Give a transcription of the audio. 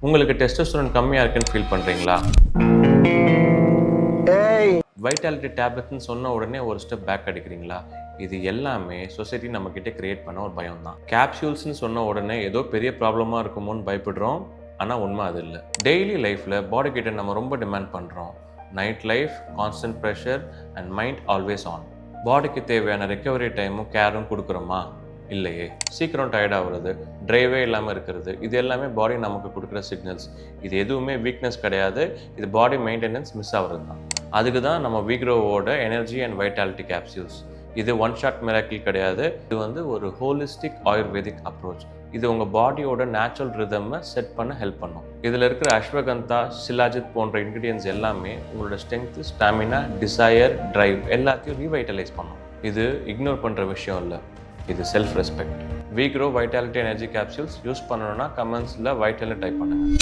உங்களுக்கு டெஸ்டோஸ்டெரான் கம்மியாக இருக்குன்னு ஃபீல் பண்ணுறீங்களா? வைட்டாலிட்டி டேப்லெட்ஸ்னு சொன்ன உடனே ஒரு ஸ்டெப் பேக் அடிக்கிறீங்களா? இது எல்லாமே சொசைட்டி நம்மக்கிட்ட கிரியேட் பண்ண ஒரு பயம் தான். கேப்சூல்ஸ்னு சொன்ன உடனே ஏதோ பெரிய ப்ராப்ளமாக இருக்குமோன்னு பயப்படுறோம். ஆனால் உண்மை அது இல்லை. டெய்லி லைஃப்பில் பாடி கிட்ட நம்ம ரொம்ப டிமாண்ட் பண்ணுறோம். Night life, constant pressure and mind always on. பாடிக்கு தேவையான ரெக்கவரி டைமும் கேரும் கொடுக்குறோமா? இல்லையே. சீக்கிரம் டயர்டாகிறது, ட்ரைவே இல்லாமல் இருக்கிறது, இது எல்லாமே பாடி நமக்கு கொடுக்குற சிக்னல்ஸ். இது எதுவுமே வீக்னஸ் கிடையாது, இது பாடி மெயின்டெனன்ஸ் மிஸ் ஆகிறது தான். அதுக்கு தான் நம்ம வீக்ரோவோட எனர்ஜி அண்ட் வைட்டாலிட்டி கேப்சூல்ஸ். இது ஒன் ஷாட் மிராக்கிள் கிடையாது, இது ஒரு ஹோலிஸ்டிக் ஆயுர்வேதிக் அப்ரோச். இது உங்கள் பாடியோட நேச்சுரல் ரிதம்மை செட் பண்ண ஹெல்ப் பண்ணும். இதில் இருக்கிற அஸ்வகந்தா, சிலாஜித் போன்ற இன்க்ரீடியன்ஸ் எல்லாமே உங்களோட ஸ்ட்ரென்த்து, ஸ்டாமினா, டிசையர், ட்ரைவ் எல்லாத்தையும் ரீவைட்டலைஸ் பண்ணும். இது இக்னோர் பண்ணுற விஷயம் இல்லை, இது self respect. Veegro vitality energy capsules use பண்ணணும்னா கமெண்ட்ஸில் வைட்டல்னு டைப் பண்ணுங்கள்.